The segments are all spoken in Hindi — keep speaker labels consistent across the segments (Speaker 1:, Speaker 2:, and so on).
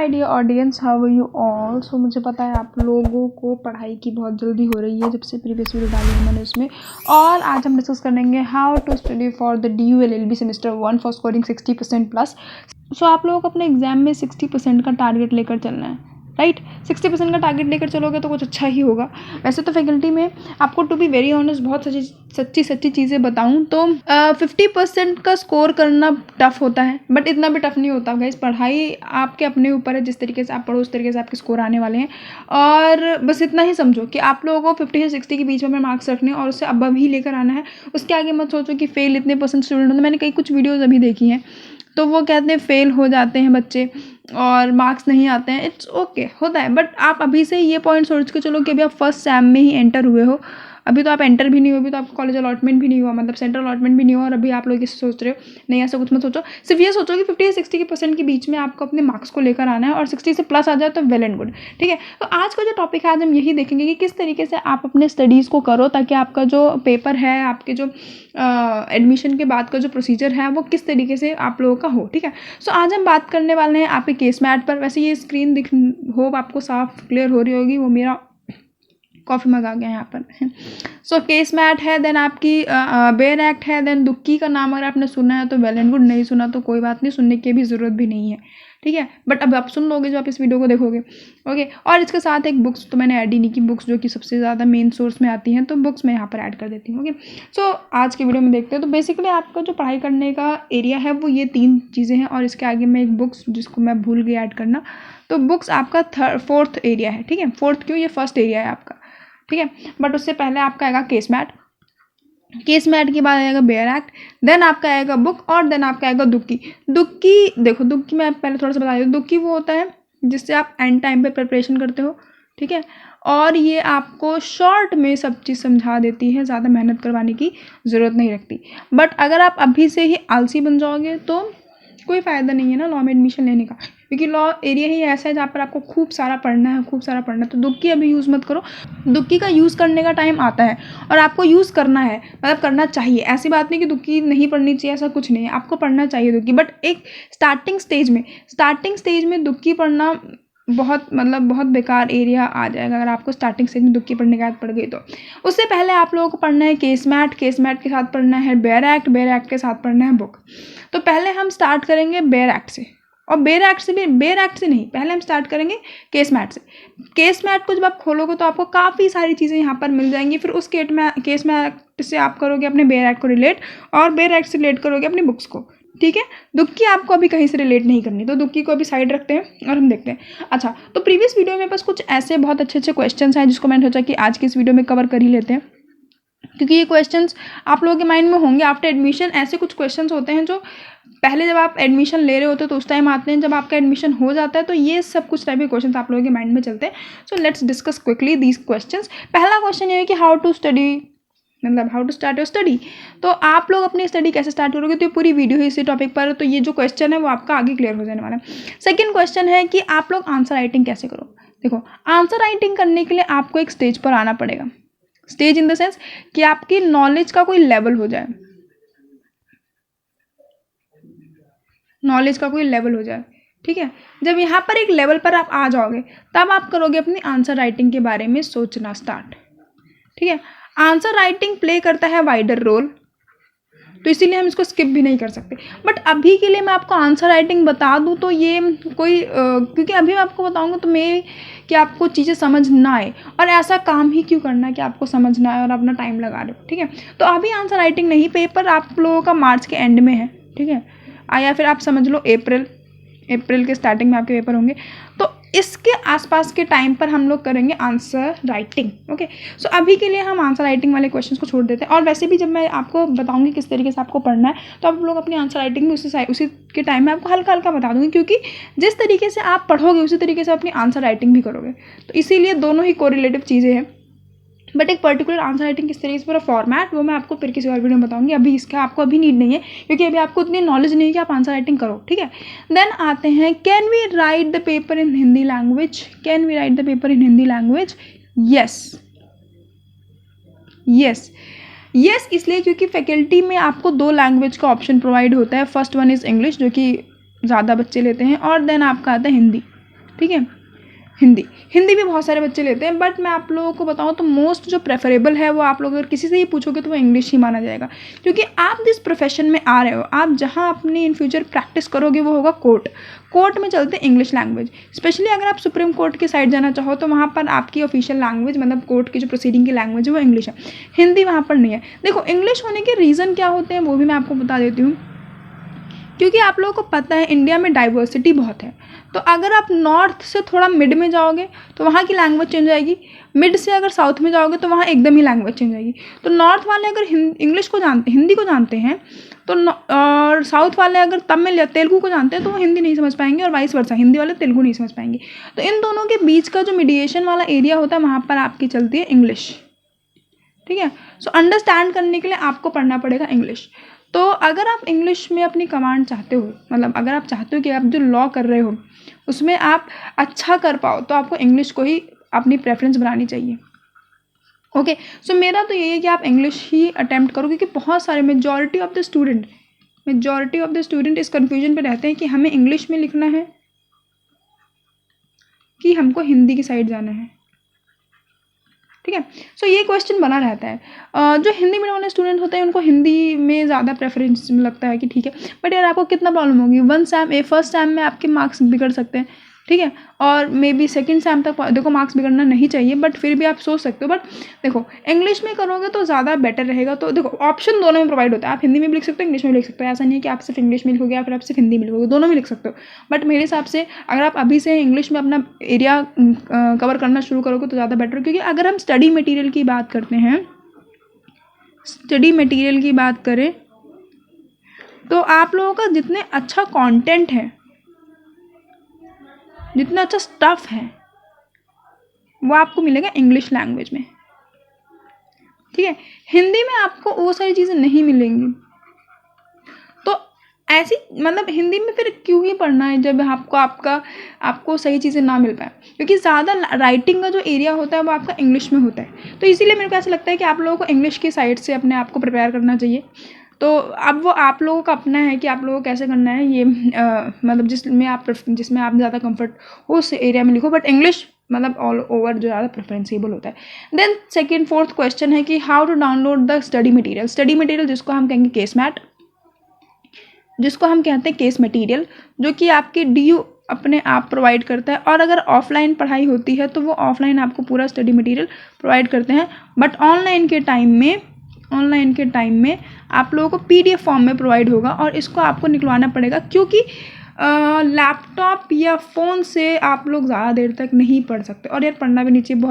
Speaker 1: Dear audience, how are you all. So मुझे पता है आप लोगों को पढ़ाई की बहुत जल्दी हो रही है जब से प्रीवियस वीडियो डाली है मैंने उसमें। और आज हम डिस्कस करेंगे how to study for the DU LLB semester 1 for scoring 60% plus. So आप लोगों को अपने एग्जाम में 60% का टारगेट लेकर चलना है, राइट। 60% का टारगेट लेकर चलोगे तो कुछ अच्छा ही होगा। वैसे तो फैकल्टी में आपको टू बी वेरी ऑनेस्ट बहुत सच्ची चीज़ें बताऊं तो 50% का स्कोर करना टफ होता है, बट इतना भी टफ नहीं होता गाइस। पढ़ाई आपके अपने ऊपर है, जिस तरीके से आप पढ़ो उस तरीके से आपके स्कोर आने वाले हैं। और बस इतना ही समझो कि आप लोगों को 50 से 60 के बीच में मार्क्स रखने और उससे अब ही लेकर आना है। उसके आगे मत सोचो कि फेल इतने % स्टूडेंट होते। मैंने कुछ वीडियोज़ अभी देखी हैं तो वो कहते हैं फेल हो जाते हैं बच्चे और मार्क्स नहीं आते हैं। इट्स ओके, होता है, बट आप अभी से ये पॉइंट सोच के चलो कि अभी आप फर्स्ट सैम में ही एंटर हुए हो। अभी तो आप एंटर भी नहीं हो, अभी तो आपको कॉलेज अलॉटमेंट भी नहीं हुआ, मतलब सेंट्रल अलॉटमेंट भी नहीं हुआ, और अभी आप लोग इसे सोच रहे हो। नहीं, ऐसा कुछ मत सोचो। सिर्फ ये सोचो कि 50 से 60% के बीच में आपको अपने मार्क्स को लेकर आना है, और 60 से प्लस आ जाए तो वेल एंड गुड, ठीक है। तो आज का जो टॉपिक है, आज हम यही देखेंगे कि किस तरीके से आप अपने स्टडीज़ को करो ताकि आपका जो पेपर है, आपके जो एडमिशन के बाद का जो प्रोसीजर है वो किस तरीके से आप लोगों का हो, ठीक है। सो आज हम बात करने वाले हैं आपके केस मैट पर। वैसे ये स्क्रीन होप आपको साफ क्लियर हो रही होगी। वो मेरा कॉफ़ी मग आ गया यहाँ पर। सो केस मैट है, देन आपकी बेयर एक्ट है, देन दुक्की का नाम अगर आपने सुना है तो वेल एंड गुड, नहीं सुना तो कोई बात नहीं, सुनने की भी ज़रूरत भी नहीं है, ठीक है। बट अब आप सुन लोगे जो आप इस वीडियो को देखोगे, ओके। और इसके साथ एक बुक्स तो मैंने ऐड ही नहीं की, बुक्स जो कि सबसे ज़्यादा मेन सोर्स में आती हैं, तो बुक्स मैं यहाँ पर ऐड कर देती हूँ, ओके। सो आज की वीडियो में देखते हैं। तो बेसिकली आपका जो पढ़ाई करने का एरिया है वो ये 3 चीज़ें हैं, और इसके आगे में एक बुक्स जिसको मैं भूल गई ऐड करना। तो बुक्स आपका 4th एरिया है, ठीक है। 4th क्यों, ये फर्स्ट एरिया है आपका, ठीक है। बट उससे पहले आपका आएगा केस मैट, केस मैट के बाद आएगा बेयर एक्ट, देन आपका आएगा बुक, और देन आपका आएगा दुक्की। देखो दुक्की मैं पहले थोड़ा सा बता दूँ। दुक्की वो होता है जिससे आप एंड टाइम पे प्रिपरेशन करते हो, ठीक है। और ये आपको शॉर्ट में सब चीज़ समझा देती है, ज़्यादा मेहनत करवाने की ज़रूरत नहीं रखती। बट अगर आप अभी से ही आलसी बन जाओगे तो कोई फ़ायदा नहीं है ना लॉ में एडमिशन लेने का, क्योंकि लॉ एरिया ही ऐसा है जहाँ पर आपको खूब सारा पढ़ना है। तो दुक्की अभी यूज़ मत करो। दुक्की का यूज़ करने का टाइम आता है और आपको यूज़ करना है, मतलब करना चाहिए। ऐसी बात नहीं कि दुक्की नहीं पढ़नी चाहिए, ऐसा कुछ नहीं है, आपको पढ़ना चाहिए दुक्की। बट एक स्टार्टिंग स्टेज में दुक्की पढ़ना बहुत बेकार एरिया आ जाएगा अगर आपको स्टार्टिंग स्टेज में दुक्की पढ़ने की आदत पड़ गई तो। उससे पहले आप लोगों को पढ़ना है केस मैट के साथ पढ़ना है बेयर एक्ट के साथ पढ़ना है बुक। तो पहले हम स्टार्ट करेंगे बेयर एक्ट से, और बेयर एक्ट से नहीं, पहले हम स्टार्ट करेंगे केस मैट से। केस मैट को जब आप खोलोगे तो आपको काफ़ी सारी चीज़ें यहाँ पर मिल जाएंगी। फिर उस केस मैट से आप करोगे अपने बेयर एक्ट को रिलेट, और बेयर एक्ट से रिलेट करोगे अपनी बुक्स को, ठीक है। दुक्की आपको अभी कहीं से रिलेट नहीं करनी, तो दुक्की को अभी साइड रखते हैं और हम देखते हैं। अच्छा, तो प्रीवियस वीडियो में बस कुछ ऐसे बहुत अच्छे क्वेश्चंस हैं जिसको मैंने सोचा कि आज की इस वीडियो में कवर कर ही लेते हैं, क्योंकि ये क्वेश्चंस आप लोगों के माइंड में होंगे आफ्टर एडमिशन। ऐसे कुछ क्वेश्चंस होते हैं जो पहले जब आप एडमिशन ले रहे होते हो तो उस टाइम आते हैं, जब आपका एडमिशन हो जाता है तो ये सब कुछ टाइप के क्वेश्चंस आप लोगों के माइंड में चलते हैं। So let's discuss quickly these questions. पहला क्वेश्चन ये है कि how to start your study. तो आप लोग अपनी स्टडी कैसे स्टार्ट करोगे, तो ये पूरी वीडियो है इसी टॉपिक पर, तो ये जो क्वेश्चन है वो आपका आगे क्लियर हो जाने वाला है। सेकेंड क्वेश्चन है कि आप लोग आंसर राइटिंग कैसे करो। देखो, आंसर राइटिंग करने के लिए आपको एक स्टेज पर आना पड़ेगा। स्टेज इन द सेंस कि आपकी नॉलेज का कोई लेवल हो जाए, ठीक है। जब यहाँ पर एक लेवल पर आप आ जाओगे तब आप करोगे अपनी आंसर राइटिंग के बारे में सोचना स्टार्ट, ठीक है। आंसर राइटिंग प्ले करता है वाइडर रोल, तो इसीलिए हम इसको स्किप भी नहीं कर सकते। बट अभी के लिए मैं आपको आंसर राइटिंग बता दूं तो ये कोई क्योंकि अभी मैं आपको बताऊंगा तो मैं कि आपको चीज़ें समझ ना आए, और ऐसा काम ही क्यों करना है कि आपको समझ ना आए और अपना टाइम लगा रहे हो, ठीक है। तो अभी आंसर राइटिंग नहीं, पेपर आप लोगों का मार्च के एंड में है, ठीक है, या फिर आप समझ लो अप्रैल के स्टार्टिंग में आपके पेपर होंगे। तो इसके आसपास के टाइम पर हम लोग करेंगे आंसर राइटिंग, ओके। सो अभी के लिए हम आंसर राइटिंग वाले क्वेश्चंस को छोड़ देते हैं। और वैसे भी जब मैं आपको बताऊंगी किस तरीके से आपको पढ़ना है तो आप लोग अपनी आंसर राइटिंग में उसी के टाइम में आपको हल्का बता दूंगी, क्योंकि जिस तरीके से आप पढ़ोगे उसी तरीके से अपनी आंसर राइटिंग भी करोगे, तो इसीलिए दोनों ही कोरिलेटिव चीज़ें हैं। बट एक पर्टिकुलर आंसर राइटिंग किस तरीके से पूरा फॉर्मेट वो मैं आपको फिर किसी और वीडियो में बताऊंगी। अभी इसका आपको अभी नीड नहीं है, क्योंकि अभी आपको उतनी नॉलेज नहीं है कि आप आंसर राइटिंग करो, ठीक है। देन आते हैं, can we write the paper in Hindi language. Yes, इसलिए क्योंकि फैकल्टी में आपको 2 लैंग्वेज का ऑप्शन प्रोवाइड होता है। फर्स्ट वन इज़ इंग्लिश, जो कि ज़्यादा बच्चे लेते हैं, और देन आपका आता है हिंदी, ठीक है। हिंदी हिंदी भी बहुत सारे बच्चे लेते हैं, बट मैं आप लोगों को बताऊं तो मोस्ट जो प्रेफरेबल है वो आप लोग अगर किसी से ही पूछोगे तो वो इंग्लिश ही माना जाएगा, क्योंकि आप जिस प्रोफेशन में आ रहे हो, आप जहां अपनी इन फ्यूचर प्रैक्टिस करोगे वो होगा कोर्ट। कोर्ट में चलते हैं इंग्लिश लैंग्वेज। स्पेशली अगर आप सुप्रीम कोर्ट की साइड जाना चाहो तो वहाँ पर आपकी ऑफिशियल लैंग्वेज, मतलब कोर्ट की जो प्रोसीडिंग की लैंग्वेज है वो इंग्लिश है, हिंदी वहाँ पर नहीं है। देखो इंग्लिश होने के रीज़न क्या होते हैं वो भी मैं आपको बता देती हूँ। क्योंकि आप लोगों को पता है इंडिया में डाइवर्सिटी बहुत है, तो अगर आप नॉर्थ से थोड़ा मिड में जाओगे तो वहाँ की लैंग्वेज चेंज आएगी, मिड से अगर साउथ में जाओगे तो वहाँ एकदम ही लैंग्वेज चेंज आएगी। तो नॉर्थ वाले अगर इंग्लिश को जानते, हिंदी को जानते हैं तो और साउथ वाले अगर तमिल या तेलुगु को जानते हैं तो वो हिंदी नहीं समझ पाएंगे, और वाइस वर्सा हिंदी वाले तेलुगु नहीं समझ पाएंगे। तो इन दोनों के बीच का जो मीडिएशन वाला एरिया होता है वहाँ पर आपकी चलती है इंग्लिश, ठीक है। सो अंडरस्टैंड करने के लिए आपको पढ़ना पड़ेगा इंग्लिश। तो अगर आप इंग्लिश में अपनी कमांड चाहते हो, मतलब अगर आप चाहते हो कि आप जो लॉ कर रहे हो उसमें आप अच्छा कर पाओ, तो आपको इंग्लिश को ही अपनी प्रेफरेंस बनानी चाहिए। ओके, सो मेरा तो यही है कि आप इंग्लिश ही अटैम्प्ट करो, क्योंकि बहुत सारे मेजॉरिटी ऑफ द स्टूडेंट इस कन्फ्यूजन पे रहते हैं कि हमें इंग्लिश में लिखना है कि हमको हिंदी की साइड जाना है, ठीक है। सो ये क्वेश्चन बना रहता है। जो हिंदी मीडियम वाले स्टूडेंट होते हैं उनको हिंदी में ज़्यादा प्रेफरेंस लगता है कि ठीक है, बट यार आपको कितना प्रॉब्लम होगी, फर्स्ट सैम में आपके मार्क्स बिगड़ सकते हैं, ठीक है, और मे बी सेकेंड सैम तक देखो मार्क्स बिगड़ना नहीं चाहिए, बट फिर भी आप सोच सकते हो। बट देखो इंग्लिश में करोगे तो ज़्यादा बेटर रहेगा। तो देखो ऑप्शन दोनों में प्रोवाइड होता है, आप हिंदी में भी लिख सकते हो, इंग्लिश में भी लिख सकते हो। ऐसा नहीं है कि आप सिर्फ इंग्लिश में लिखोगे या फिर आप सिर्फ हिंदी में लिखोगे, दोनों में लिख सकते हो। बट मेरे हिसाब से अगर आप अभी से इंग्लिश में अपना एरिया कवर करना शुरू करोगे तो ज़्यादा बेटर, क्योंकि अगर हम स्टडी मटीरियल की बात करते हैं, स्टडी मटीरियल की बात करें तो आप लोगों का जितने अच्छा कंटेंट है, जितना अच्छा स्टफ है, वो आपको मिलेगा इंग्लिश लैंग्वेज में, ठीक है। हिंदी में आपको वो सारी चीज़ें नहीं मिलेंगी। तो ऐसी मतलब हिंदी में फिर क्यों ही पढ़ना है जब आपको सही चीज़ें ना मिल पाए, क्योंकि ज़्यादा राइटिंग का जो एरिया होता है वो आपका इंग्लिश में होता है। तो इसीलिए मेरे को ऐसा लगता है कि आप लोगों को इंग्लिश की साइड से अपने आप को प्रिपेयर करना चाहिए। तो अब वो आप लोगों का अपना है कि आप लोगों को कैसे करना है ये, मतलब जिसमें आप ज़्यादा कंफर्ट हो उस एरिया में लिखो, बट इंग्लिश मतलब ऑल ओवर जो ज़्यादा प्रेफरेंसेबल होता है। देन सेकेंड फोर्थ क्वेश्चन है कि how to download the study material जिसको हम कहेंगे केस मटीरियल, जो कि आपकी DU अपने आप प्रोवाइड करता है। और अगर ऑफलाइन पढ़ाई होती है तो वो ऑफलाइन आपको पूरा स्टडी मटीरियल प्रोवाइड करते हैं, बट ऑनलाइन के टाइम में आप लोगों को PDF फॉर्म में प्रोवाइड होगा, और इसको आपको निकलवाना पड़ेगा, क्योंकि लैपटॉप या फ़ोन से आप लोग ज़्यादा देर तक नहीं पढ़ सकते, और यार पढ़ना भी नहीं चाहिए,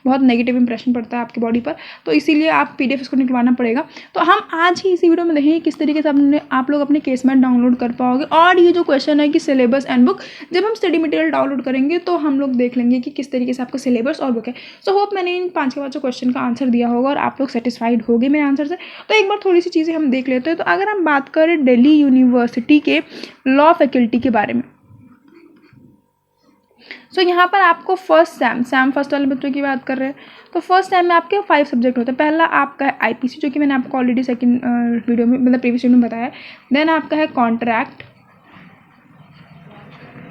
Speaker 1: बहुत नेगेटिव इंप्रेशन पड़ता है आपकी बॉडी पर। तो इसीलिए आप PDF इसको निकलवाना पड़ेगा। तो हम आज ही इसी वीडियो में देखेंगे किस तरीके से आप लोग अपने केसमेट डाउनलोड कर पाओगे। और ये जो क्वेश्चन है कि सिलेबस एंड बुक, जब हम स्टडी मटेरियल डाउनलोड करेंगे तो हम लोग देख लेंगे कि किस तरीके से आपका सिलेबस और बुक है। सो होप मैंने इन 5 के 5 क्वेश्चन का आंसर दिया होगा और आप लोग सेटिस्फाइड हो गए मेरे आंसर से। तो एक बार थोड़ी सी चीज़ें हम देख लेते हैं। तो अगर हम बात करें दिल्ली यूनिवर्सिटी के लॉ फैकल्टी के बारे में, सो यहाँ पर आपको फर्स्ट वाले बच्चों की बात कर रहे हैं, तो फर्स्ट सैम में आपके 5 सब्जेक्ट होते हैं। पहला आपका है IPC, जो कि मैंने आपको ऑलरेडी सेकंड वीडियो में मतलब प्रीवियस वीडियो में बताया है। देन आपका है कॉन्ट्रैक्ट,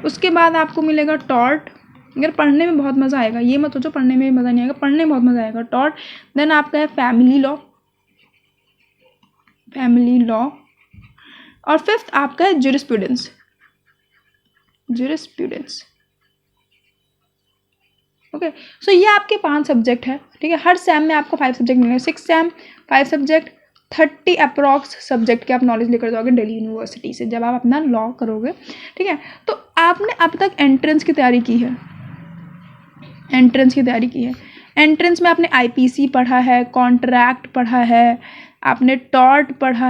Speaker 1: उसके बाद आपको मिलेगा टॉर्ट। अगर पढ़ने में बहुत मज़ा आएगा, ये मत सोचो पढ़ने में मज़ा नहीं आएगा, पढ़ने में बहुत मज़ा आएगा, टॉर्ट। देन आपका है फैमिली लॉ, और फिफ्थ आपका है ज्यूरिस्प्रूडेंस। ओके, सो ये आपके 5 सब्जेक्ट है, ठीक है। हर सैम में आपको 5 सब्जेक्ट मिलेंगे। 6 सैम 5 सब्जेक्ट, 30 अप्रॉक्स सब्जेक्ट के आप नॉलेज लेकर जाओगे दिल्ली यूनिवर्सिटी से जब आप अपना लॉ करोगे, ठीक है। तो आपने अब तक एंट्रेंस की तैयारी की है, एंट्रेंस में आपने IPC पढ़ा है, कॉन्ट्रैक्ट पढ़ा है, आपने टॉर्ट पढ़ा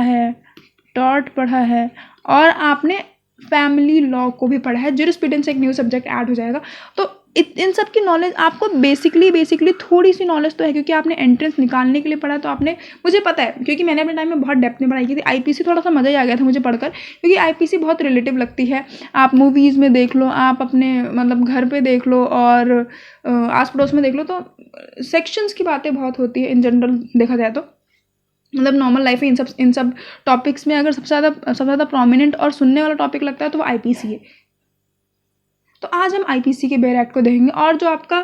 Speaker 1: है, और आपने फैमिली लॉ को भी पढ़ा है। ज्यूरिस्प्रूडेंस एक न्यू सब्जेक्ट ऐड हो जाएगा। तो इन सब की नॉलेज आपको बेसिकली थोड़ी सी नॉलेज तो है, क्योंकि आपने एंट्रेंस निकालने के लिए पढ़ा। तो आपने, मुझे पता है क्योंकि मैंने अपने टाइम में बहुत डेप्थ में पढ़ाई की थी। IPC थोड़ा सा मज़ा ही आ गया था मुझे पढ़कर, क्योंकि IPC बहुत रिलेटिव लगती है। आप मूवीज़ में देख लो, आप अपने मतलब घर पे देख लो, और आस पड़ोस में देख लो, तो सेक्शंस की बातें बहुत होती है इन जनरल देखा जाए तो। मतलब नॉर्मल लाइफ में इन सब टॉपिक्स में अगर सबसे ज़्यादा प्रोमिनेंट और सुनने वाला टॉपिक लगता है तो वो IPC है। तो आज हम आईपीसी के बेयर एक्ट को देखेंगे। और जो आपका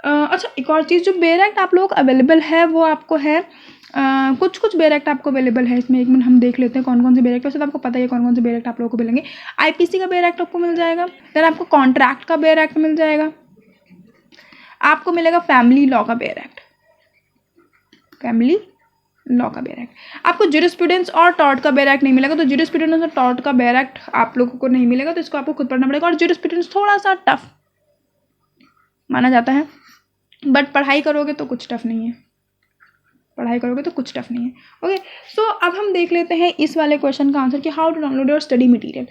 Speaker 1: अच्छा एक और चीज़, जो बेयर एक्ट आप लोगों को अवेलेबल है वो आपको है कुछ बेयर एक्ट आपको अवेलेबल है इसमें। एक मिनट हम देख लेते हैं कौन कौन से बेयर एक्ट, वैसे तो आपको पता ही है कौन कौन से बेयर एक्ट आप लोगों को मिलेंगे। आईपीसी का बेयर एक्ट आपको मिल जाएगा, देन आपको कॉन्ट्रैक्ट का बेयर एक्ट मिल जाएगा, आपको मिलेगा फैमिली लॉ का बेयर एक्ट, फैमिली लॉ का बेयर एक्ट। आपको ज्यूरिस्प्रूडेंस और टॉर्ट का बेयर एक्ट नहीं मिलेगा, तो ज्यूरिस्प्रूडेंस और टॉर्ट का बेयर एक्ट आप लोगों को नहीं मिलेगा, तो इसको आपको खुद पढ़ना पड़ेगा। और ज्यूरिस्प्रूडेंस थोड़ा सा टफ माना जाता है, बट पढ़ाई करोगे तो कुछ टफ नहीं है, पढ़ाई करोगे तो कुछ टफ नहीं है। ओके, सो अब हम देख लेते हैं इस वाले क्वेश्चन का आंसर कि how to download your study material.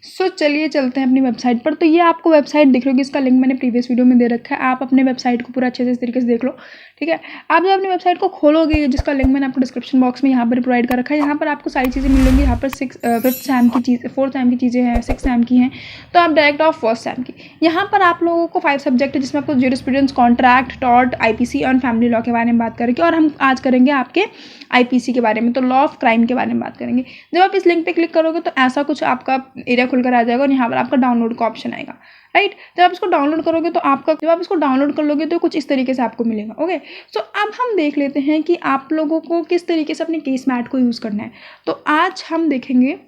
Speaker 1: So चलिए चलते हैं अपनी वेबसाइट पर। तो ये आपको वेबसाइट दिख रही होगी, इसका लिंक मैंने प्रीवियस वीडियो में दे रखा है, आप अपने वेबसाइट को पूरा अच्छे से इस तरीके से देख लो, ठीक है। आप जब अपनी वेबसाइट को खोलोगे, जिसका लिंक मैंने आपको डिस्क्रिप्शन बॉक्स में यहाँ पर प्रोवाइड कर रखा है, यहाँ पर आपको सारी चीज़ें मिलेंगी। यहाँ पर 5th सैम की चीज़, 4th सैम की चीज़ें हैं, 6th सैम की हैं, तो आप डायरेक्ट ऑफ 1st सैम की। यहाँ पर आप लोगों को 5 सब्जेक्ट है, जिसमें आपको ज्यूरिस्प्रूडेंस, कॉन्ट्रैक्ट, टॉर्ट, आईपीसी और फैमिली लॉ के बारे में बात करेंगे। और हम आज करेंगे आपके आईपीसी के बारे में, तो लॉ ऑफ क्राइम के बारे में बात करेंगे। जब आप इस लिंक पे क्लिक करोगे तो ऐसा कुछ आपका एरिया खुलकर आ जाएगा और यहाँ पर आपका डाउनलोड का ऑप्शन आएगा, राइट। जब आप इसको डाउनलोड करोगे तो जब आप इसको डाउनलोड कर लोगे तो कुछ इस तरीके से आपको मिलेगा। ओके, सो अब हम देख लेते हैं कि आप लोगों को किस तरीके से अपने केस मैट को यूज़ करना है। तो आज हम देखेंगे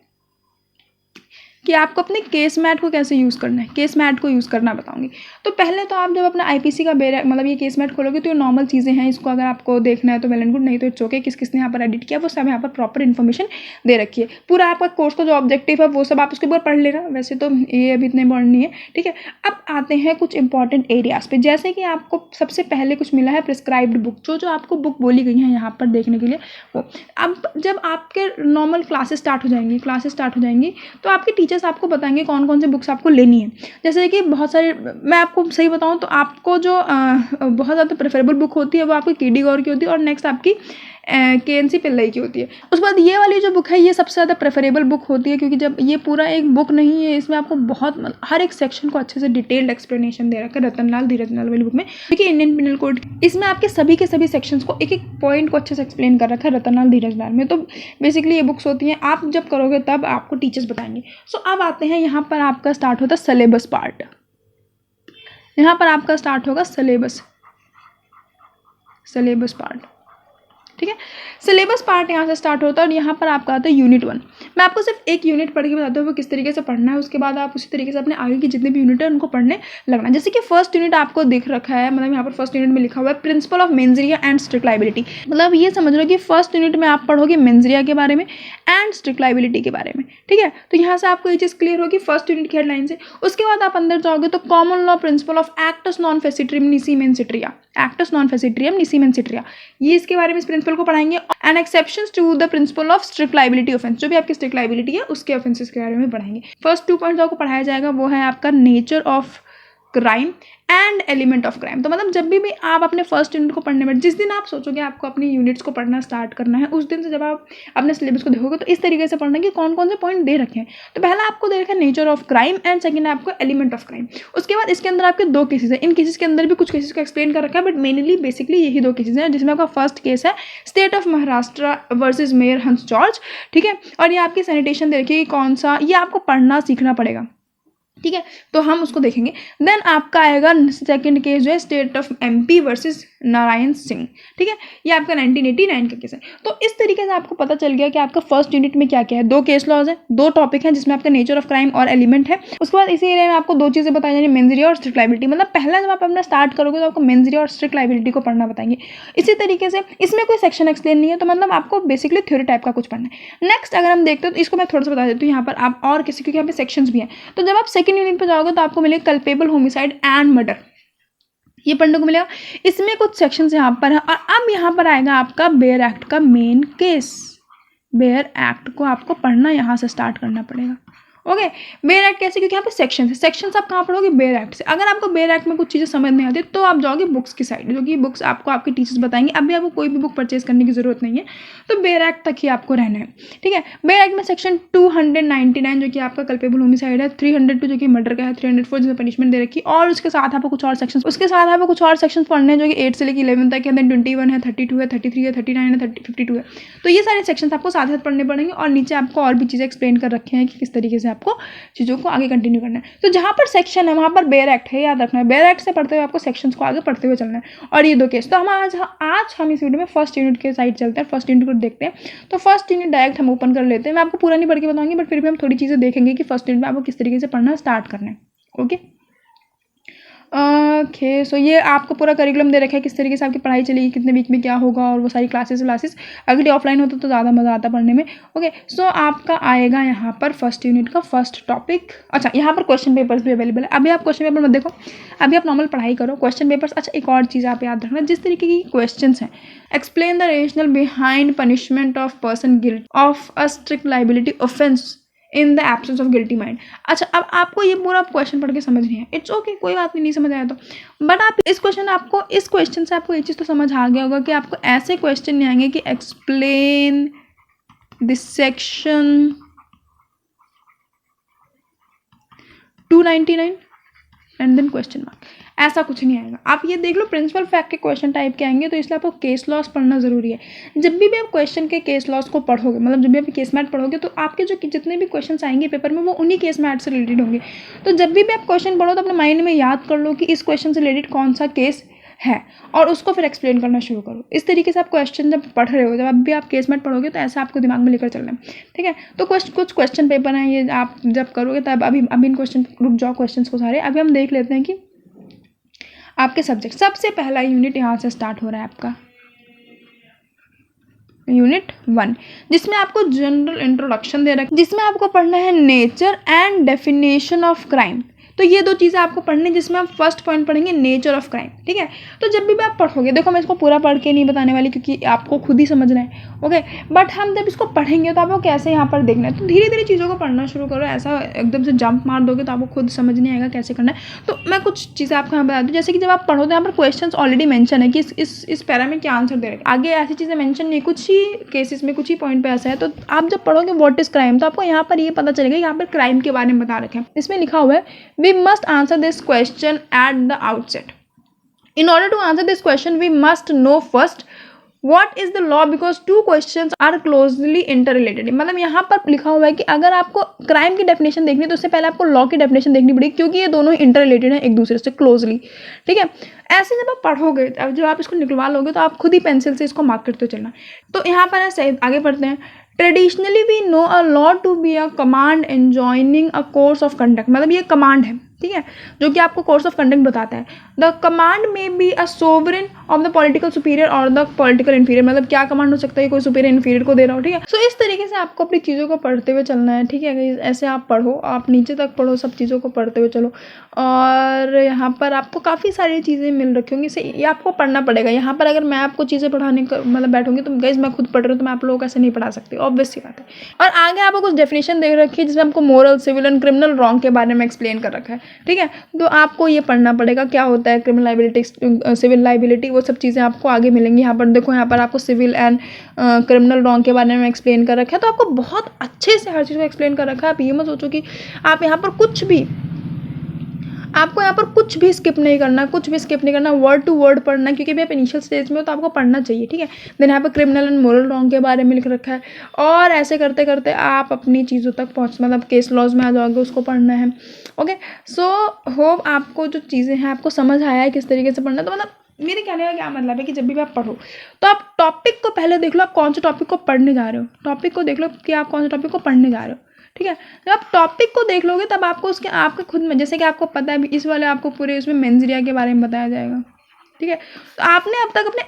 Speaker 1: कि आपको अपने केस मैट को कैसे यूज़ करना है, केस मैट को यूज़ करना बताऊंगी। तो पहले तो आप जब अपना आईपीसी का मतलब ये केस मैट खोलोगे तो ये नॉर्मल चीज़ें हैं, इसको अगर आपको देखना है तो वेल एंड गुड, नहीं तो इट्स ओके। किसने यहाँ पर एडिट किया वो सब यहाँ पर प्रॉपर इन्फॉर्मेशन दे रखी है। पूरा आपका कोर्स का जो ऑब्जेक्टिव है वो सब आप उसके ऊपर पढ़ लेना, वैसे तो ये अभी इतने इंपॉर्टेंट नहीं है, ठीक है। अब आते हैं कुछ इंपॉर्टेंट एरियाज पे, जैसे कि आपको सबसे पहले कुछ मिला है प्रिस्क्राइब्ड बुक, जो आपको बुक बोली गई है यहाँ पर देखने के लिए वो। अब जब आपके नॉर्मल क्लासेस स्टार्ट हो जाएंगी तो आपके टीचर्स आपको बताएंगे कौन कौन से बुक्स आपको लेनी है। जैसे कि बहुत सारे, मैं आपको सही बताऊं तो आपको जो बहुत ज़्यादा प्रेफरेबल बुक होती है वो आपकी केडी गौर की होती है, और नेक्स्ट आपकी केएनसी पिल्लई की होती है। उसके बाद ये वाली जो बुक है ये सबसे ज़्यादा प्रेफरेबल बुक होती है, क्योंकि जब ये पूरा एक बुक नहीं है, इसमें आपको बहुत हर एक सेक्शन को अच्छे से डिटेल्ड एक्सप्लेनेशन दे रखा है रतनलाल धीरजलाल वाली बुक में। क्योंकि इंडियन पिनल कोड इसमें आपके सभी के सभी सेक्शंस को एक एक पॉइंट को अच्छे से एक्सप्लेन कर रखा है रतनलाल धीरजलाल में। तो बेसिकली ये बुक्स होती हैं, आप जब करोगे तब आपको टीचर्स बताएंगे। सो अब आते हैं यहाँ पर आपका स्टार्ट होता है सिलेबस पार्ट। यहाँ पर आपका स्टार्ट होगा सिलेबस पार्ट, ठीक है। सिलेबस पार्ट यहाँ से स्टार्ट होता है और यहाँ पर आपका आता है यूनिट 1। मैं आपको सिर्फ एक यूनिट पढ़ के बताता हूँ वो किस तरीके से पढ़ना है, उसके बाद आप उसी तरीके से अपने आगे की जितने भी यूनिट है उनको पढ़ने लगना। जैसे कि फर्स्ट यूनिट आपको दिख रखा है, मतलब यहाँ पर फर्स्ट यूनिट में लिखा हुआ है principle of मेंजरिया and strict liability. मतलब ये समझ लो कि फर्स्ट यूनिट में आप पढ़ोगे मेंजरिया के बारे में एंड स्ट्रिक्ट लायबिलिटी के बारे में, ठीक है। तो यहाँ से आपको ये चीज़ क्लियर होगी फर्स्ट यूनिट की हेडलाइन से। उसके बाद आप अंदर जाओगे तो कॉमन लॉ प्रिंसिपल ऑफ एक्टस नॉन फेसिट्रियम निसी मेन सिट्रिया, एक्टस नॉन फेसिट्रियम निसी मेन सिट्रिया, ये इसके बारे में इस प्रिंसिपल को पढ़ाएंगे। And exceptions to the principle of strict liability offence, जो भी आपकी स्ट्रिक्ट लायबिलिटी है उसके ऑफेंसेस के बारे में पढ़ाएंगे। फर्स्ट 2 पॉइंट्स आपको पढ़ाया जाएगा वो है आपका nature of crime and element of crime. तो मतलब जब भी आप अपने फर्स्ट यूनिट को पढ़ने में, जिस दिन आप सोचोगे आपको अपनी यूनिट्स को पढ़ना स्टार्ट करना है, उस दिन से जब आप अपने सिलेबस को देखोगे तो इस तरीके से पढ़ना कि कौन कौन से पॉइंट दे रखे हैं। तो पहला आपको दे रखा है nature of crime and second है आपको एलिमेंट ऑफ क्राइम। उसके बाद इसके अंदर आपके 2 केसेस हैं, इन केसेस के अंदर भी कुछ केसेस को एक्सप्लेन कर रखा है, बट मेनली बेसिकली यही 2 केसेस हैं, जिसमें आपका फर्स्ट केस है state of Maharashtra versus mayor हंस जॉर्ज, ठीक है। और ये आपकी सैनिटेशन दे रखी है कि कौन सा, ये आपको पढ़ना सीखना पड़ेगा, ठीक है। तो हम उसको देखेंगे। देन आपका आएगा सेकंड केस जो है state of MP versus Narayan Singh, ठीक है। ये आपका 1989 का केस है। तो इस तरीके से आपको पता चल गया कि आपका फर्स्ट यूनिट में क्या क्या है। 2 केस लॉज है, 2 टॉपिक हैं, जिसमें आपका नेचर ऑफ क्राइम और एलिमेंट है। उसके बाद इसी एरिया में आपको 2 चीज़ें बताई जाएंगी, मेंजरिया और स्ट्रिक्ट लायबिलिटी। मतलब पहला जब आप अपना स्टार्ट करोगे तो आपको मेंजरिया और स्ट्रिक्ट लायबिलिटी को पढ़ना बताएंगे। इसी तरीके से इसमें कोई सेक्शन एक्सप्लेन नहीं है, तो मतलब आपको बेसिकली थ्योरी टाइप का कुछ पढ़ना है। नेक्स्ट अगर हम देखते हैं तो इसको मैं थोड़ा सा बता देती हूँ यहाँ पर आप, और किसी, क्योंकि यहाँ पे सेक्शंस भी हैं। तो जब आप सेकंड यूनिट पर जाओगे तो आपको मिलेगा कल्पेबल होमिसाइड एंड मर्डर, ये पढ़ने को मिलेगा। इसमें कुछ सेक्शंस यहाँ पर है। और अब यहाँ पर आएगा आपका बेयर एक्ट का मेन केस। बेयर एक्ट को आपको पढ़ना यहाँ से स्टार्ट करना पड़ेगा। ओके, बेयर एक्ट कैसे, क्योंकि यहाँ पे सेक्शंस है। सेक्शंस आप कहाँ पढ़ोगे, बेयर एक्ट से। अगर आपको बेयर एक्ट में कुछ चीज़ें समझ नहीं आती तो आप जाओगे बुक्स की साइड, जो कि बुक्स आपको आपके टीचर्स बताएंगे। अभी आपको कोई भी बुक परचेज करने की जरूरत नहीं है, तो बेयर एक्ट तक ही आपको रहना है, ठीक है। बेयर एक्ट में सेक्शन 299 जो कि आपका कल्पेबल होमिसाइड है, 302 जो कि मर्डर का है, 304 जिसमें पनिशमेंट दे रखी, और उसके साथ आपको कुछ और सेक्शंस पढ़ने हैं जो कि 8 से लेकर 11 तक है। देन 21 है, 32 है, 33 है, 39 है, 52 है। तो ये सारे सेक्शंस आपको साथ साथ पढ़ने पड़ेंगे, और नीचे आपको और भी चीज़ें एक्सप्लेन कर रखे हैं कि किस तरीके से से आपको चीज़ों को आगे कंटिन्यू करना है। तो जहाँ पर सेक्शन है वहाँ पर बेयर एक्ट है, याद रखना है। बेयर एक्ट से पढ़ते हुए आपको सेक्शंस को आगे पढ़ते हुए चलना है। और ये 2 केस। तो हम आज हम इस वीडियो में फर्स्ट यूनिट के साइड चलते हैं, फर्स्ट यूनिट को देखते हैं। तो फर्स्ट यूनिट डायरेक्ट हम ओपन कर लेते हैं। मैं आपको पूरा नहीं पढ़ के बताऊंगी, बट फिर भी हम थोड़ी चीज़ें देखेंगे कि फर्स्ट यूनिट में आपको किस तरीके से पढ़ना स्टार्ट करना है। ओके ओके, सो ये आपको पूरा करिकुलम दे रखा है, किस तरीके से आपकी पढ़ाई चलेगी, कितने वीक में क्या होगा, और वो सारी क्लासेस। अगर ये ऑफलाइन होता तो ज़्यादा मज़ा आता पढ़ने में। ओके, सो आपका आएगा यहाँ पर फर्स्ट यूनिट का फर्स्ट टॉपिक। अच्छा, यहाँ पर क्वेश्चन पेपर्स भी अवेलेबल है। अभी आप क्वेश्चन पेपर मत देखो, अभी आप नॉर्मल पढ़ाई करो। क्वेश्चन पेपर्स, अच्छा एक और चीज़ आप याद रखना, जिस तरीके की क्वेश्चन हैं, explain the rational behind punishment of person guilt of a strict liability offence in the absence of guilty mind. अच्छा, अब आपको ये पूरा क्वेश्चन पढ़ के समझ नहीं है, इट्स ओके, कोई बात नहीं समझ आया तो। बट आप इस क्वेश्चन से आपको ये चीज़ तो समझ आ गया होगा कि आपको ऐसे क्वेश्चन नहीं आएंगे कि explain this section 299 and then question mark, ऐसा कुछ नहीं आएगा। आप ये देख लो, प्रिंसिपल फैक्ट के क्वेश्चन टाइप के आएंगे, तो इसलिए आपको केस लॉस पढ़ना जरूरी है। जब भी आप क्वेश्चन के केस लॉस को पढ़ोगे, मतलब जब भी आप केस मैट पढ़ोगे, तो आपके जो जितने भी क्वेश्चन आएंगे पेपर में वो उन्हीं केस मैट से रिलेटेड होंगे। तो जब भी आप क्वेश्चन पढ़ो तो अपने माइंड में याद कर लो कि इस क्वेश्चन से रिलेटेड कौन सा केस है, और उसको फिर एक्सप्लेन करना शुरू करो। इस तरीके से आप क्वेश्चन जब पढ़ रहे हो, जब भी आप केस मैट पढ़ोगे, तो ऐसा आपको दिमाग में लेकर चलना है, ठीक है। तो कुछ क्वेश्चन पेपर हैं, ये आप जब करोगे तब अभी इन क्वेश्चन रुक जाओ, क्वेश्चन को सारे अभी हम देख लेते हैं कि आपके सब्जेक्ट। सबसे पहला यूनिट यहाँ से स्टार्ट हो रहा है आपका यूनिट 1, जिसमें आपको जनरल इंट्रोडक्शन दे रखा है, जिसमें आपको पढ़ना है nature and definition of crime. तो ये 2 चीज़ें आपको पढ़नी, जिसमें हम फर्स्ट पॉइंट पढ़ेंगे नेचर ऑफ क्राइम, ठीक है। तो जब भी आप पढ़ोगे, देखो मैं इसको पूरा पढ़ के नहीं बताने वाली, क्योंकि आपको खुद ही समझना है, ओके। बट हम जब इसको पढ़ेंगे तो आपको कैसे यहाँ पर देखना है, तो धीरे धीरे चीज़ों को पढ़ना शुरू करो। ऐसा एकदम से जंप मार दोगे तो आपको खुद समझ नहीं आएगा कैसे करना है। तो मैं कुछ चीज़ें आपको यहाँ बता दूँ, जैसे कि जब आप पढ़ो तो यहाँ पर क्वेश्चन ऑलरेडी मैंशन है कि इस पैरा में क्या आंसर दे रहे हैं। आगे ऐसी चीज़ें मैंशन नहीं, कुछ ही केसेस में कुछ ही पॉइंट पे ऐसा है। तो आप जब पढ़ोगे व्हाट इज क्राइम, तो आपको यहाँ पर ये पता चलेगा, यहाँ पर क्राइम के बारे में बता रखे हैं। इसमें लिखा हुआ है, we must answer this question at the outset. In order to answer this question, we must know first what is the law, because two questions are closely interrelated. मतलब यहाँ पर लिखा हुआ है कि अगर आपको क्राइम की डेफिनेशन देखनी है तो उससे पहले आपको लॉ की डेफिनेशन देखनी पड़ेगी, क्योंकि ये दोनों इंटर रिलेटेड हैं एक दूसरे से क्लोजली, ठीक है। ऐसे जब आप पढ़ोगे, अब जब आप इसको निकलवा लोगे, तो आप खुद ही पेंसिल से इसको मार्क करते चलना। तो यहाँ पर ऐसे आगे पढ़ते हैं, traditionally we know a law to be a command enjoining a course of conduct. मतलब ये कमांड है, ठीक है, जो कि आपको कोर्स ऑफ कंडक्ट बताता है। द कमांड में be a sovereign of the political superior और द पॉलिटिकल इन्फीरियर। मतलब क्या कमांड हो सकता है, कोई सुपीरियर इन्फीरियर को दे रहा हो, ठीक है। सो इस तरीके से आपको अपनी चीज़ों को पढ़ते हुए चलना है, ठीक है। ऐसे आप पढ़ो, आप नीचे तक पढ़ो, सब चीज़ों को पढ़ते हुए चलो। और यहाँ पर आपको काफ़ी सारी चीज़ें मिल रखी होंगी, इसे ये आपको पढ़ना पड़ेगा। यहाँ पर अगर मैं आपको चीज़ें पढ़ाने का मतलब बैठूंगी, तो गाइस मैं खुद पढ़ रही हूँ, तो मैं आप लोगों को ऐसे नहीं पढ़ा सकती, ऑब्वियस सी बात है। और आगे आपको कुछ डेफिनेशन दे रखी है, जिसमें आपको moral, civil and criminal wrong के बारे में एक्सप्लेन कर रखा है, ठीक है। तो आपको ये पढ़ना पड़ेगा, क्या होता है क्रिमिनल लाइबिलिटी, सिविल लाइबिलिटी, वो सब चीज़ें आपको आगे मिलेंगी। यहाँ पर देखो, यहाँ पर आपको सिविल एंड क्रिमिनल रॉन्ग के बारे में एक्सप्लेन कर रखा है। तो आपको बहुत अच्छे से हर चीज़ को एक्सप्लेन कर रखा है। आप ये मत सोचो कि आप यहाँ पर आपको यहाँ पर कुछ भी स्किप नहीं करना, वर्ड टू वर्ड पढ़ना, क्योंकि भी आप इनिशियल स्टेज में हो तो आपको पढ़ना चाहिए, ठीक है। देन यहाँ पर क्रिमिनल एंड मोरल रॉन्ग के बारे में लिख रखा है, और ऐसे करते करते आप अपनी चीज़ों तक मतलब केस लॉज में आ जाओगे, उसको पढ़ना है, ओके। सो होप आपको जो चीज़ें हैं आपको समझ आया है किस तरीके से पढ़ना। तो मतलब मेरे कहने का क्या मतलब है कि जब भी आप पढ़ो तो आप टॉपिक को पहले देख लो, आप कौन से टॉपिक को पढ़ने जा रहे हो। टॉपिक को देख लो कि आप कौन से टॉपिक को पढ़ने जा रहे हो, ठीक है। जब आप टॉपिक को देख लोगे तब आपको उसके आपके खुद में, जैसे कि आपको पता है इस वाले आपको पूरे उसमें मेंजरिया के बारे में बताया जाएगा, ठीक है। तो आपने अब तक अपने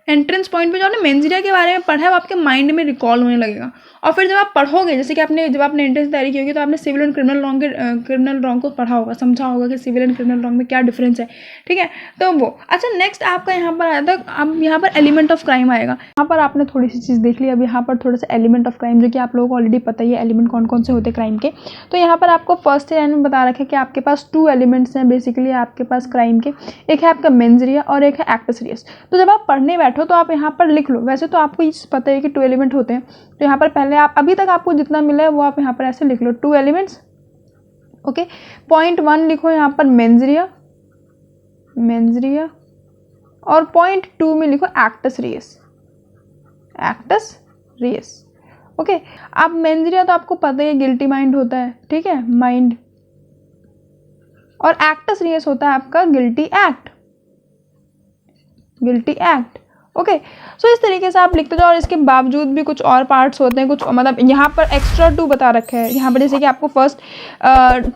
Speaker 1: एंट्रेंस पॉइंट पे जो आपने मेंजरिया के बारे में पढ़ा है वो आपके माइंड में रिकॉल होने लगेगा। और फिर जब आप पढ़ोगे, जैसे कि जब आपने एंट्रेंस तैयारी की होगी, तो आपने सिविल एंड क्रिमिनल रॉन्ग को पढ़ा होगा, समझा होगा कि सिविल एंड क्रिमिनल रॉन्ग में क्या डिफरेंस है, ठीक है। तो वो अच्छा, नेक्स्ट आपका यहाँ पर आया था, अब यहाँ पर एलिमेंट ऑफ क्राइम आएगा। यहाँ पर आपने थोड़ी सी चीज़ देख ली, अब यहाँ पर थोड़ा सा एलिमेंट ऑफ क्राइम, जो कि आप लोगों को ऑलरेडी पता ही है एलिमेंट कौन कौन से होते हैं क्राइम के। तो यहाँ पर आपको फर्स्ट लाइन में बता रखा है कि आपके पास 2 एलिमेंट्स हैं बेसिकली आपके पास क्राइम के, एक है आपका मेंजरिया और एक है एक्टस रियस। तो जब आप पढ़ने बैठो तो आप यहाँ पर लिख लो, वैसे तो आपको ये पता है कि 2 एलिमेंट होते हैं, तो यहाँ पर पहले आप अभी तक आपको जितना मिला है वो आप यहाँ पर ऐसे लिख लो, 2 एलिमेंट्स, ओके। पॉइंट 1 लिखो यहाँ पर मेंजरिया, और पॉइंट 2 में लिखो एक्टस रियस, ओके। आप मेंजरिया तो आपको पता ही है, गिल्टी माइंड होता है, ठीक है, माइंड, और एक्टस रियस होता है आपका guilty act, guilty act. Okay, so इस तरीके से आप लिखते जाओ, और इसके बावजूद भी कुछ और पार्ट्स होते हैं, कुछ मतलब यहाँ पर एक्स्ट्रा 2 बता रखा है यहाँ पर, जैसे कि आपको फर्स्ट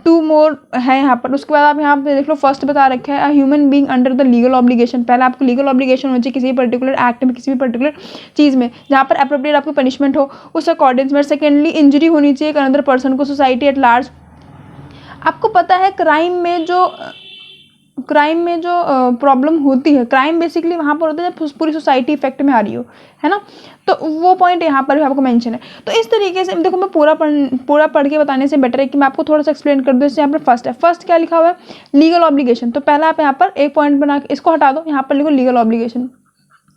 Speaker 1: 2 मोर है यहाँ पर, उसके बाद आप यहाँ पे देख लो फर्स्ट बता रखा है human being under the legal obligation. पहले आपको लीगल ऑब्लिगेशन होनी चाहिए किसी भी पर्टिकुलर एक्ट में, किसी भी पर्टिकुलर चीज़ में जहाँ पर अप्रोप्रिएट आपको पनिशमेंट हो उस अकॉर्डिंग में। सेकेंडली इंजरी होनी चाहिए एक अनदर पर्सन को, सोसाइटी एट लार्ज। आपको पता है क्राइम में जो प्रॉब्लम होती है, क्राइम बेसिकली वहाँ पर होता है जब पूरी सोसाइटी इफेक्ट में आ रही हो, है ना, तो वो पॉइंट यहाँ पर भी आपको मेंशन है। तो इस तरीके से देखो, मैं पूरा पढ़ के बताने से बेटर है कि मैं आपको थोड़ा सा एक्सप्लेन कर दूँ। जैसे यहाँ पर फर्स्ट है, फर्स्ट क्या लिखा हुआ है, लीगल ऑब्लिगेशन। तो पहला आप यहाँ पर एक पॉइंट बना के इसको हटा दो, यहाँ पर लिखो legal obligation,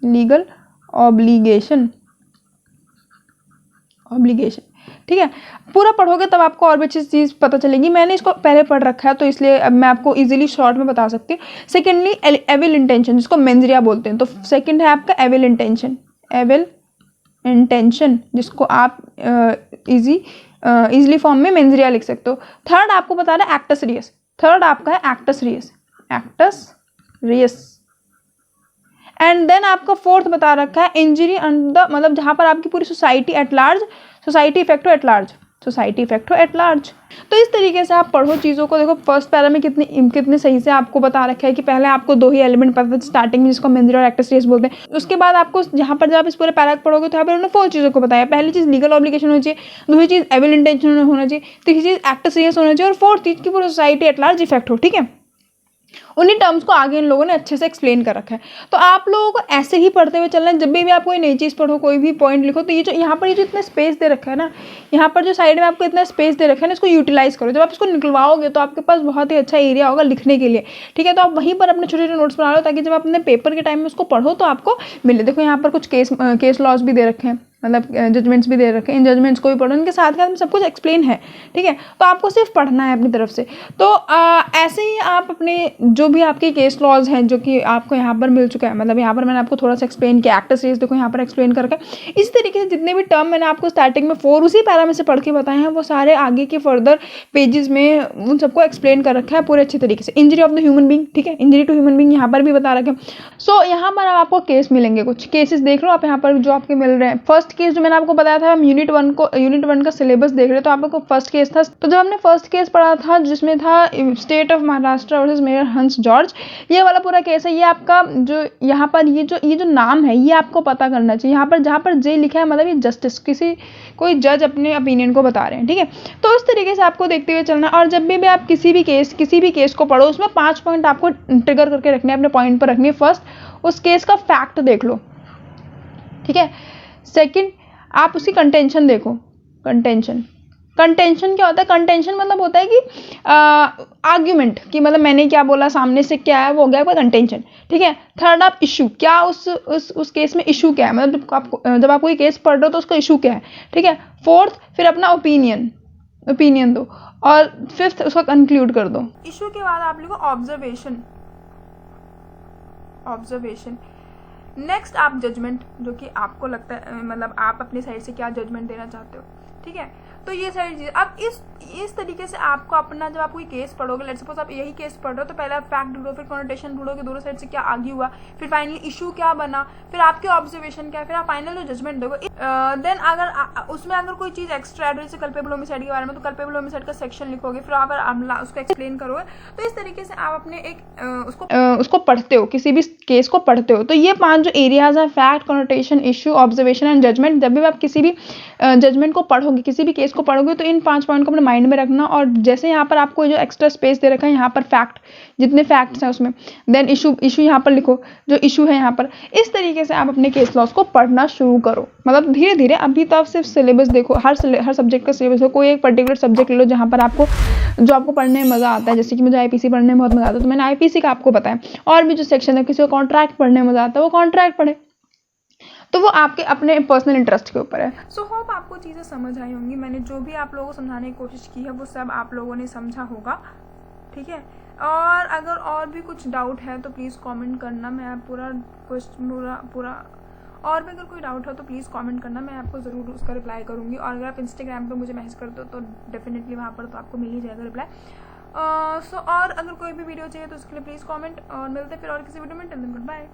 Speaker 1: legal obligation, obligation, ठीक है। पूरा पढ़ोगे तब आपको और भी अच्छी चीज़ पता चलेगी। मैंने इसको पहले पढ़ रखा है तो इसलिए अब मैं आपको इजीली शॉर्ट में बता सकती हूँ। सेकेंडली एविल इंटेंशन, जिसको मेंजरिया बोलते हैं। तो सेकंड है आपका एविल इंटेंशन, एविल इंटेंशन, जिसको आप इजीली फॉर्म में मेंजरिया लिख सकते हो। थर्ड आपको बता रहा है एक्टस रियस, थर्ड आपका है acts Reis, acts Reis. And then आपका फोर्थ बता रखा है इंजरी अंडर, मतलब जहाँ पर आपकी पूरी society at large, society effect हो एट लार्ज, सोसाइटी इफेक्ट हो एट लार्ज। तो इस तरीके से आप पढ़ो चीज़ों को। देखो फर्स्ट पैरा में कितने सही से आपको बता रखा है कि पहले आपको 2 ही एलिमेंट पता था स्टार्टिंग में, जिसको मेंजरिया और एक्टस रियस बोलते हैं। उसके बाद आपको जहाँ पर जब आप इस पूरे पैरा पढ़ोगे तो यहाँ पर उन्होंने 4 चीज़ों को बताया। पहली चीज़ लीगल ऑब्लिगेशन होनी चाहिए, दूसरी चीज़ एविल इंटेंशन होना चाहिए, तीसरी चीज़ एक्टस रियस होना चाहिए, और फोर्थ चीज़ की पूरी सोसाइटी एट लार्ज इफेक्ट हो, ठीक है। उन्हीं टर्म्स को आगे इन लोगों ने अच्छे से एक्सप्लेन कर रखा है। तो आप लोगों को ऐसे ही पढ़ते हुए चलना है। जब भी आप कोई नई चीज़ पढ़ो, कोई भी पॉइंट लिखो, तो ये जो यहाँ पर ये जो इतना स्पेस दे रखा है ना, यहाँ पर जो साइड में आपको इतना स्पेस दे रखा है ना, इसको यूटिलाइज करो। जब आप इसको निकलवाओगे तो आपके पास बहुत ही अच्छा एरिया होगा लिखने के लिए, ठीक है। तो आप वहीं पर अपने छोटे छोटे नोट्स बना लो, ताकि जब आप अपने पेपर के टाइम में उसको पढ़ो तो आपको मिले। देखो यहाँ पर कुछ केस लॉज भी दे रखे हैं, मतलब जजमेंट्स भी दे रखे हैं। इन जजमेंट्स को भी पढ़ो, उनके साथ साथ में सब कुछ एक्सप्लेन है, ठीक है। तो आपको सिर्फ पढ़ना है अपनी तरफ से। तो ऐसे ही आप अपने जो भी आपके केस लॉज हैं, जो कि आपको यहाँ पर मिल चुका है, मतलब यहाँ पर मैंने आपको थोड़ा सा एक्सप्लेन किया, एक्टस रियस देखो यहाँ पर एक्सप्लेन करके। इस तरीके से जितने भी टर्म मैंने आपको स्टार्टिंग में 4 उसी पैरा में से पढ़ के बताए हैं, वो सारे आगे के फर्दर पेजेस में उन सबको एक्सप्लेन कर रखा है पूरे अच्छे तरीके से। Injury of the human being, ठीक है, इंजरी टू ह्यूमन बींग यहाँ पर भी बता रखे हैं। सो यहाँ पर आपको केस मिलेंगे, कुछ केसेस देख लो आप यहाँ पर जो आपके मिल रहे हैं। फर्स्ट केस जो मैंने आपको बताया था, हम यूनिट 1 का सिलेबस देख रहे, तो आपको फर्स्ट केस था। तो जब हमने फर्स्ट केस पढ़ा था जिसमें था state of Maharashtra versus mayor हंस जॉर्ज, ये वाला पूरा केस है। ये आपका जो यहाँ पर ये जो नाम है, ये आपको पता करना चाहिए। यहाँ पर जहाँ पर जे लिखा है, मतलब ये जस्टिस, कोई जज अपने ओपिनियन को बता रहे हैं, ठीक है। तो इस तरीके से आपको देखते हुए चलना। और जब भी आप किसी भी केस को पढ़ो, उसमें 5 पॉइंट आपको ट्रिगर करके रखने हैं, अपने पॉइंट पर रखने हैं। फर्स्ट, उस केस का फैक्ट देख लो, ठीक है। सेकंड, आप उसकी कंटेंशन देखो। कंटेंशन क्या होता है? कंटेंशन मतलब होता है कि आर्ग्यूमेंट, कि मतलब मैंने क्या बोला, सामने से क्या है, वो हो गया आपका कंटेंशन, ठीक है। थर्ड, आप इशू, क्या उस केस में इशू क्या है, मतलब जब आप कोई केस पढ़ रहे हो तो उसका इशू क्या है, ठीक है। फोर्थ, फिर अपना ओपिनियन दो, और फिफ्थ उसका कंक्लूड कर दो। इशू के बाद आप लिखो ऑब्जर्वेशन। नेक्स्ट आप जजमेंट, जो कि आपको लगता है, मतलब आप अपनी साइड से क्या जजमेंट देना चाहते हो, ठीक है। तो ये सारी चीज़ अब इस तरीके से आपको अपना, जब आप कोई केस पढ़ोगे, लेट्स सपोज आप यही केस पढ़ रहे हो, तो पहले आप फैक्ट ढूंढो, फिर कॉन्टेशन ढूंढो कि दोनों साइड से क्या आगे हुआ, फिर फाइनली इशू क्या बना, फिर आपके ऑब्जर्वेशन क्या है, फिर आप फाइनल जो जजमेंट दोगे। देन अगर उसमें अगर कोई चीज़ एक्स्ट्रा एड, जैसे कल्पेबल होमिसाइड के बारे में, तो कल्पेबल होमिसाइड का सेक्शन लिखोगे, फिर आप उसको एक्सप्लेन करोगे। तो इस तरीके से आप अपने एक उसको पढ़ते हो, किसी भी केस को पढ़ते हो। तो ये 5 जो एरियाज हैं, fact, contention, issue, observation and judgement, जब भी आप किसी भी जजमेंट को पढ़ोगे, किसी भी केस को पढ़ोगे, तो इन 5 पॉइंट को अपने माइंड में रखना। और जैसे यहाँ पर आपको जो एक्स्ट्रा स्पेस दे रखा है, यहाँ पर फैक्ट, जितने फैक्ट्स हैं उसमें, देन इशू यहाँ पर लिखो, जो इशू है यहाँ पर। इस तरीके से आप अपने केस लॉस को पढ़ना शुरू करो, मतलब धीरे धीरे। अभी तो आप सिर्फ सिलेबस देखो, हर सब्जेक्ट का सिलेबस हो, कोई एक पर्टिकुलर सब्जेक्ट ले लो जहाँ पर आपको पढ़ने में मज़ा आता है। जैसे कि मुझे आईपीसी पढ़ने में बहुत मज़ा आता है, तो मैंने आईपीसी का आपको बताया। और भी जो सेक्शन है, किसी को कॉन्ट्रैक्ट पढ़ने में मज़ा आता है, वो कॉन्ट्रैक्ट पढ़े, तो वो आपके अपने पर्सनल इंटरेस्ट के ऊपर है। सो होप आपको चीज़ें समझ आई होंगी। मैंने जो भी आप लोगों को समझाने की कोशिश की है, वो सब आप लोगों ने समझा होगा, ठीक है। और अगर और भी कुछ डाउट है तो प्लीज़ कमेंट करना, मैं पूरा और भी अगर कोई डाउट हो तो प्लीज़ कमेंट करना, मैं आपको ज़रूर उसका रिप्लाई करूँगी। और अगर आप इंस्टाग्राम पे मुझे मैसेज करते हो तो डेफिनेटली वहाँ पर तो आपको मिल ही जाएगा रिप्लाई। और अगर कोई भी वीडियो चाहिए तो उसके लिए प्लीज़ कमेंट, और मिलते हैं फिर और किसी वीडियो में। Till then good bye.